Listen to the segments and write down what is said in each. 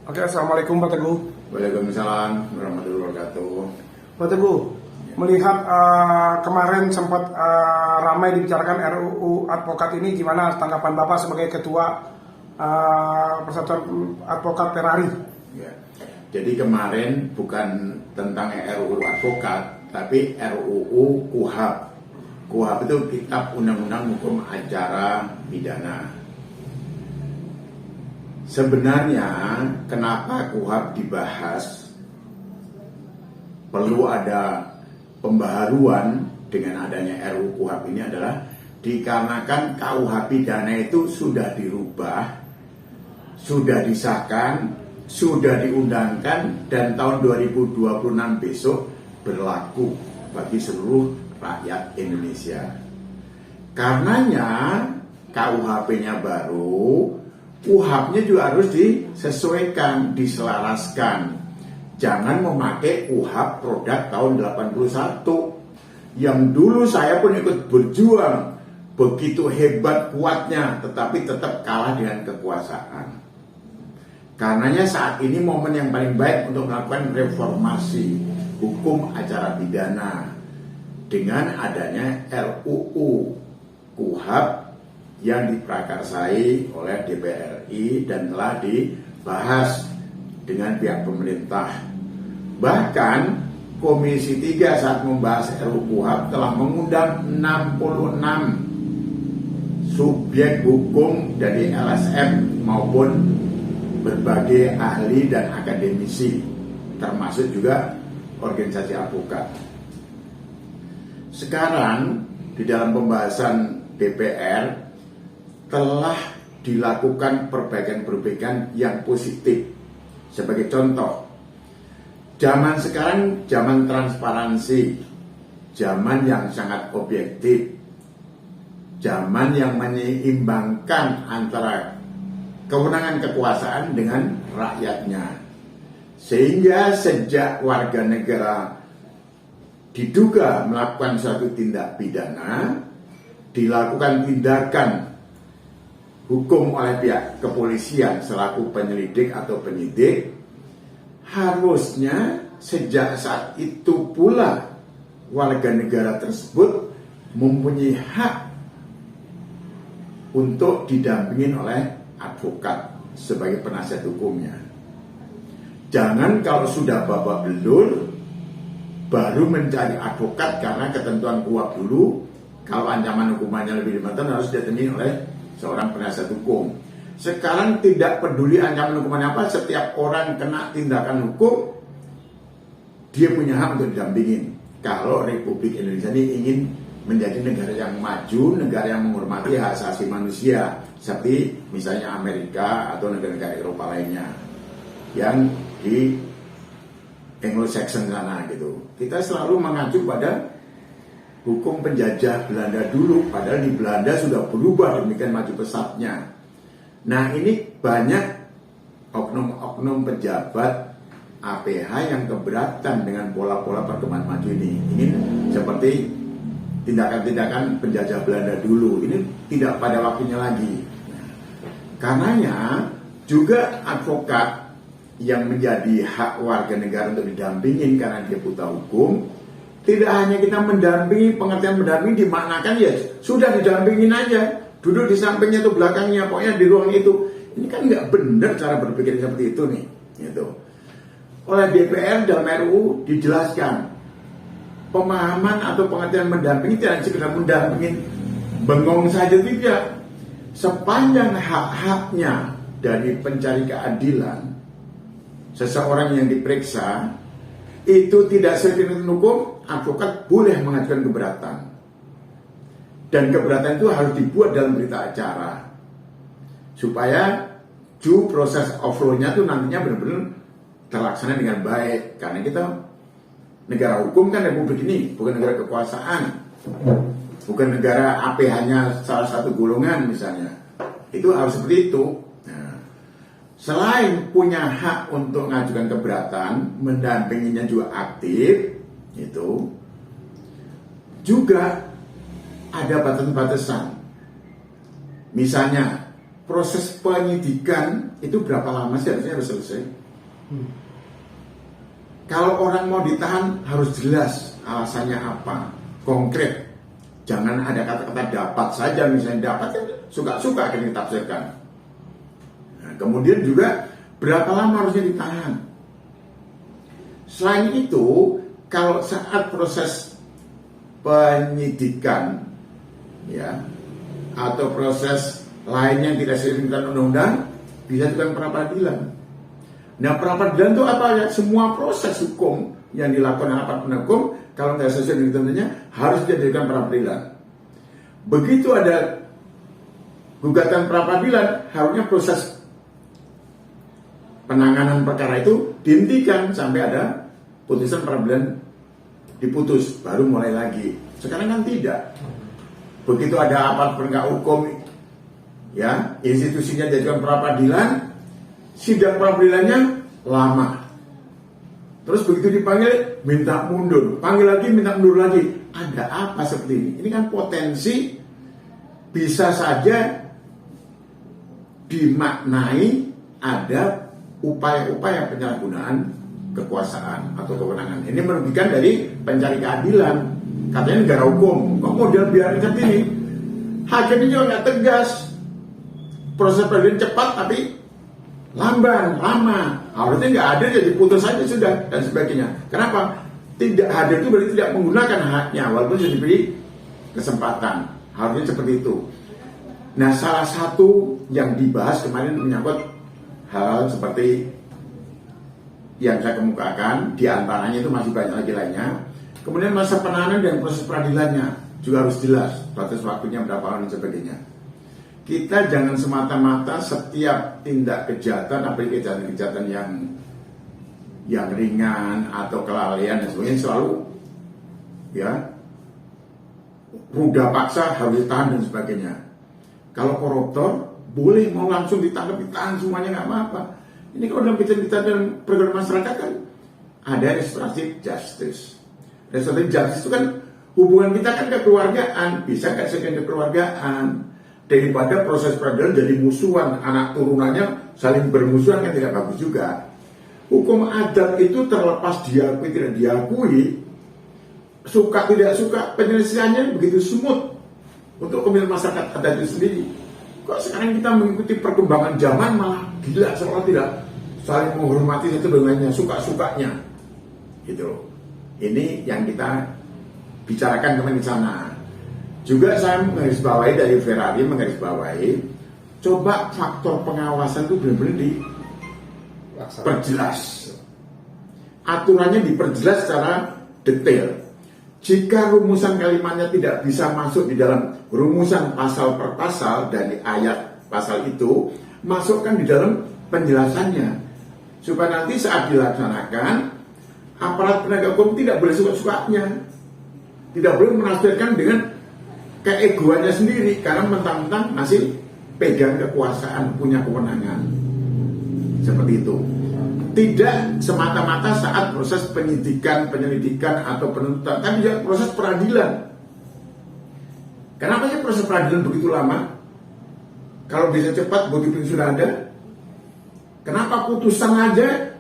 Oke, Assalamualaikum Pak Teguh. Waalaikumsalam warahmatullahi wabarakatuh. Pak Teguh, melihat kemarin sempat ramai dibicarakan RUU Advokat ini, gimana tanggapan Bapak sebagai Ketua Persatuan Advokat Terari? Ya. Jadi kemarin bukan tentang RUU Advokat, tapi RUU KUHAP. KUHAP itu Kitab Undang-Undang Hukum Acara Pidana. Sebenarnya kenapa KUHAP dibahas, perlu ada pembaharuan dengan adanya RUU KUHAP ini adalah dikarenakan KUH pidana itu sudah dirubah, sudah disahkan, sudah diundangkan, dan tahun 2026 besok berlaku bagi seluruh rakyat Indonesia. Karenanya KUHP-nya baru, KUHAP-nya juga harus disesuaikan, diselaraskan. Jangan memakai KUHAP produk tahun 81 yang dulu saya pun ikut berjuang, begitu hebat kuatnya, tetapi tetap kalah dengan kekuasaan. Karenanya saat ini momen yang paling baik untuk melakukan reformasi hukum acara pidana dengan adanya RUU KUHAP yang diprakarsai oleh DPR RI dan telah dibahas dengan pihak pemerintah. Bahkan Komisi 3 saat membahas RUU KUHAP telah mengundang 66 subjek hukum dari LSM maupun berbagai ahli dan akademisi, termasuk juga organisasi advokat. Sekarang di dalam pembahasan DPR telah dilakukan perbaikan-perbaikan yang positif. Sebagai contoh, zaman sekarang zaman transparansi, zaman yang sangat objektif, zaman yang menyeimbangkan antara kewenangan kekuasaan dengan rakyatnya. Sehingga sejak warga negara diduga melakukan suatu tindak pidana, dilakukan tindakan hukum oleh pihak kepolisian selaku penyelidik atau penyidik, harusnya sejak saat itu pula warga negara tersebut mempunyai hak untuk didampingin oleh advokat sebagai penasihat hukumnya. Jangan kalau sudah babak belur baru mencari advokat karena ketentuan KUHAP dulu, kalau ancaman hukumannya lebih 5 tahun harus didampingi oleh seorang penasihat hukum. Sekarang tidak peduli ancaman hukuman apa, setiap orang kena tindakan hukum dia punya hak untuk didampingin. Kalau Republik Indonesia ini ingin menjadi negara yang maju, negara yang menghormati hak asasi manusia, seperti misalnya Amerika atau negara-negara Eropa lainnya yang di Anglo-Saxon sana gitu. Kita selalu mengacu pada hukum penjajah Belanda dulu, padahal di Belanda sudah berubah demikian maju pesatnya. Nah, ini banyak oknum-oknum pejabat APH yang keberatan dengan pola-pola perkembangan maju ini. Ini seperti tindakan-tindakan penjajah Belanda dulu. Ini tidak pada waktunya lagi. Karenanya juga advokat yang menjadi hak warga negara untuk didampingin karena dia buta hukum. Tidak hanya kita mendampingi, pengertian mendampingi dimaknakan ya sudah didampingin aja, duduk di sampingnya atau belakangnya, pokoknya di ruang itu. Ini kan nggak benar cara berpikir seperti itu nih. Gitu. Oleh DPR dalam RUU dijelaskan pemahaman atau pengertian mendampingi tidak sekedar mendampingin bengong saja, tidak. Sepanjang hak-haknya dari pencari keadilan, seseorang yang diperiksa itu tidak sesuai dengan hukum, advokat boleh mengajukan keberatan. Dan keberatan itu harus dibuat dalam berita acara supaya due process of law-nya itu nantinya benar-benar terlaksana dengan baik. Karena kita negara hukum kan, Republik ini bukan negara kekuasaan, bukan negara APH-nya salah satu golongan misalnya. Itu harus seperti itu. Selain punya hak untuk mengajukan keberatan, mendampinginya juga aktif, itu juga ada batasan-batasan. Misalnya proses penyidikan itu berapa lama sih harusnya harus selesai? Kalau orang mau ditahan harus jelas alasannya apa, konkret. Jangan ada kata-kata dapat saja, misalnya dapat kan suka-suka akan ditafsirkan. Nah, kemudian juga berapa lama harusnya ditahan. Selain itu, kalau saat proses penyidikan, ya, atau proses lainnya yang tidak sesuai dengan undang-undang, bisa juga pra-peradilan. Nah, pra-peradilan itu apa ya? Semua proses hukum yang dilakukan oleh aparat penegak hukum, kalau nggak sesuai dengan ketentuannya, harus dijadikan pra-peradilan. Begitu ada gugatan pra-peradilan, harusnya proses penanganan perkara itu dihentikan sampai ada putusan pra-peradilan diputus, baru mulai lagi. Sekarang kan tidak. Begitu ada aparat penegak hukum, ya, institusinya dijadikan pra-peradilan, sidang pra-peradilannya lama. Terus begitu dipanggil, minta mundur. Panggil lagi, minta mundur lagi. Ada apa seperti ini? Ini kan potensi bisa saja dimaknai ada upaya-upaya penyalahgunaan kekuasaan atau kewenangan. Ini merugikan dari pencari keadilan. Katanya negara hukum. Kok model biar seperti ini? Hakimnya juga nggak tegas. Proses peradilan cepat tapi lamban, lama. Harusnya nggak hadir jadi putus saja sudah dan sebagainya. Kenapa? Tidak hadir itu berarti tidak menggunakan haknya walaupun sudah diberi kesempatan. Harusnya seperti itu. Nah, salah satu yang dibahas kemarin menyangkut hal seperti yang saya kemukakan, diantaranya itu masih banyak lagi lainnya. Kemudian masa penahanan dan proses peradilannya juga harus jelas, batas waktunya berapa lama dan sebagainya. Kita jangan semata-mata setiap tindak kejahatan, apalagi kejahatan-kejahatan yang ringan atau kelalaian dan sebagainya selalu ya ruda paksa harus ditahan dan sebagainya. Kalau koruptor boleh mau langsung ditangkap, ditahan semuanya nggak apa-apa. Ini kalau dalam kita dalam program masyarakat kan ada restoratif justice. Restoratif justice itu kan hubungan kita kan kekeluargaan, bisa nggak sekian kekeluargaan. Daripada proses peradilan jadi musuhan, anak turunannya saling bermusuhan kan tidak bagus juga. Hukum adat itu terlepas diakui tidak diakui, suka tidak suka, penyelesaiannya begitu smooth untuk kemudian masyarakat adat itu sendiri. Kok sekarang kita mengikuti perkembangan zaman malah gila seolah tidak saling menghormati satu dengannya, suka-sukanya gitu loh. Ini yang kita bicarakan kemarin di sana. Juga saya menggarisbawahi dari Ferrari, menggarisbawahi coba faktor pengawasan itu benar-benar diperjelas. Aturannya diperjelas secara detail. Jika rumusan kalimatnya tidak bisa masuk di dalam rumusan pasal per pasal dari ayat pasal itu, masukkan di dalam penjelasannya. Supaya nanti saat dilaksanakan, aparat penegak hukum tidak boleh suka-sukanya. Tidak boleh menafsirkan dengan keegoannya sendiri karena mentang-mentang masih pegang kekuasaan, punya kewenangan seperti itu. Tidak semata-mata saat proses penyidikan, penyelidikan atau penuntutan, tapi juga proses peradilan. Kenapa sih proses peradilan begitu lama? Kalau bisa cepat, begitu sudah ada. Kenapa putusan aja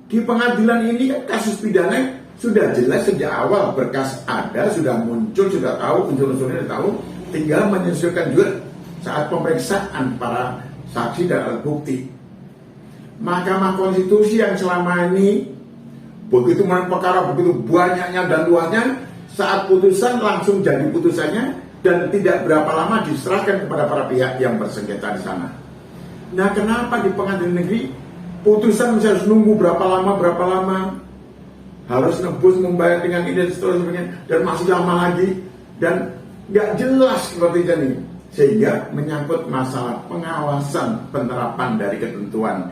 di pengadilan ini kan kasus pidana sudah jelas sejak awal, berkas ada, sudah muncul, sudah tahu, unsur-unsurnya sudah tahu, tinggal menyesuaikan juga saat pemeriksaan para saksi dan alat bukti. Mahkamah Konstitusi yang selama ini begitu perkara begitu banyaknya dan luasnya, saat putusan langsung jadi putusannya dan tidak berapa lama diserahkan kepada para pihak yang bersengketa di sana. Nah, kenapa di pengadilan negeri putusan harus nunggu berapa lama? Harus nebus membayar dengan ini dan seterusnya dan masih lama lagi dan nggak jelas seperti ini, sehingga menyangkut masalah pengawasan penerapan dari ketentuan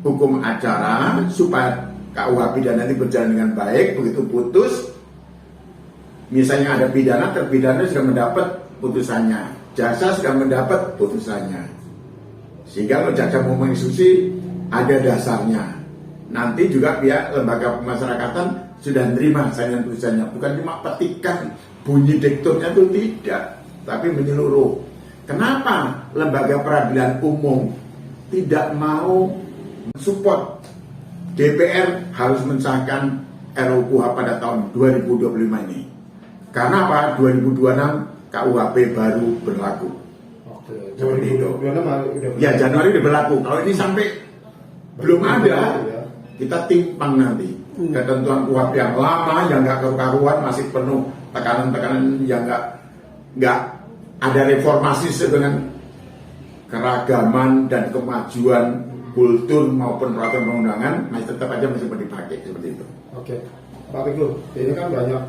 hukum acara supaya KUH pidana ini berjalan dengan baik. Begitu putus, misalnya ada pidana, terpidana sudah mendapat putusannya, jaksa sudah mendapat putusannya, sehingga kalau jaksa mau menginstruksi ada dasarnya. Nanti juga pihak lembaga pemasyarakatan sudah menerima salinan putusannya, bukan cuma petikan bunyi diktumnya itu tidak, tapi menyeluruh. Kenapa lembaga peradilan umum tidak mau mensupport DPR harus mensahkan RUU KUHP pada tahun 2025 ini? Karena apa? 2026 KUHP baru berlaku. Oke, Seperti itu. 2026 udah Ya, Januari udah berlaku. Kalau ini sampai belum ada, kita timpang nanti. Ketentuan KUHP yang lama, yang nggak karu-karuan, masih penuh tekanan-tekanan yang nggak ada reformasi dengan keragaman dan kemajuan kultur maupun peraturan perundangan, masih tetap aja masih dipakai seperti itu. Oke, Pak Teguh, ini kan banyak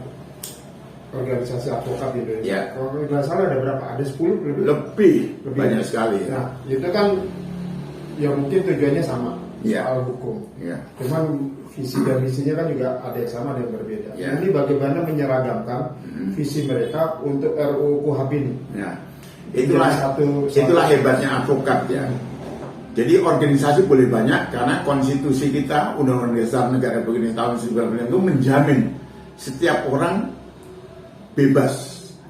organisasi advokat di Indonesia. Ya. Kalau nggak salah ada berapa? Ada 10 Lebih banyak sekali. Nah, itu kan ya mungkin tujuannya sama, Ya. soal hukum. Ya. Cuman visi dan misinya kan juga ada yang sama, ada yang berbeda. Ya. Ini bagaimana menyeragamkan visi mereka untuk RUU KUHP ini? Ya. Itulah Jadi itulah hebatnya advokat ya. Jadi organisasi boleh banyak karena konstitusi kita, Undang-Undang Dasar Negara Republik Indonesia tahun 1945 itu menjamin setiap orang bebas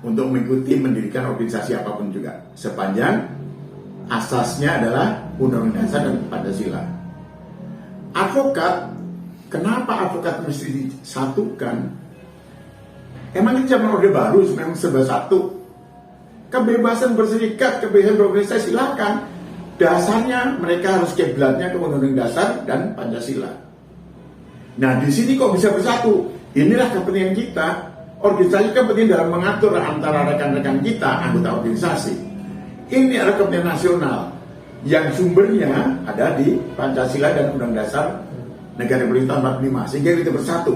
untuk mengikuti mendirikan organisasi apapun juga sepanjang asasnya adalah Undang-Undang Dasar dan Pancasila. Advokat, kenapa advokat mesti disatukan? Emang ini zaman Orde Baru memang serba satu. Kebebasan berserikat, kebebasan berorganisasi silakan. Dasarnya mereka harus kiblatnya ke Undang-Undang Dasar dan Pancasila. Nah, di sini kok bisa bersatu? Inilah kepentingan kita. Organisasi kepentingan dalam mengatur antara rekan-rekan kita, anggota organisasi. Ini adalah kepentingan nasional yang sumbernya ada di Pancasila dan Undang Dasar Negara Republik Indonesia tahun 45, sehingga kita bersatu.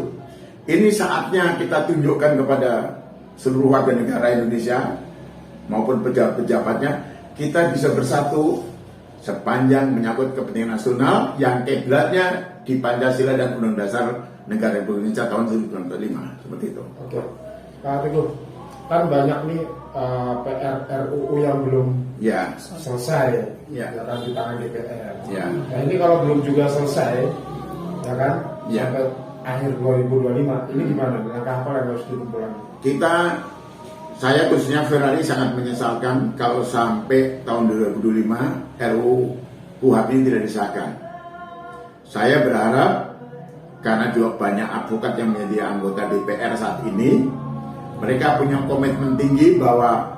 Ini saatnya kita tunjukkan kepada seluruh warga negara Indonesia maupun pejabat-pejabatnya, kita bisa bersatu sepanjang menyangkut kepentingan nasional yang kiblatnya di Pancasila dan Undang Dasar Negara Republik Indonesia tahun 1945, seperti itu. Oke, Pak Teguh, kan banyak nih PR RUU yang belum selesai, ya kan, di tangan DPR. Ya. Nah, ini kalau belum juga selesai, ya kan, sampai akhir 2025, ini gimana? Langkah apa yang harus dikumpulkan? Saya khususnya Ferrari sangat menyesalkan kalau sampai tahun 2025 RUU KUHP ini tidak disahkan. Saya berharap karena juga banyak advokat yang menjadi anggota DPR saat ini, mereka punya komitmen tinggi bahwa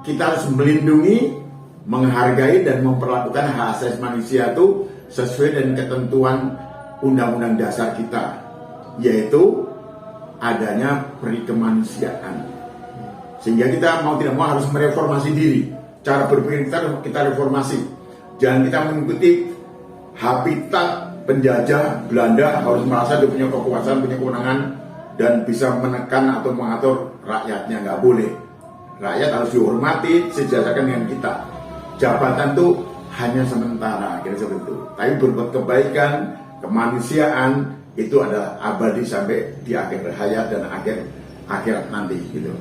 kita harus melindungi, menghargai dan memperlakukan hak asasi manusia itu sesuai dengan ketentuan Undang-Undang Dasar kita, yaitu adanya peri kemanusiaan. Sehingga kita mau tidak mau harus mereformasi diri. Cara berpikir kita reformasi. Jangan kita mengikuti habitat penjajah Belanda, harus merasa dia punya kekuasaan, punya kewenangan dan bisa menekan atau mengatur rakyatnya. Nggak boleh. Rakyat harus dihormati, sejajarkan dengan kita. Jabatan itu hanya sementara, kira seperti itu. Tapi berbuat kebaikan, kemanusiaan itu adalah abadi sampai di akhir hayat dan akhir akhirat nanti gitu.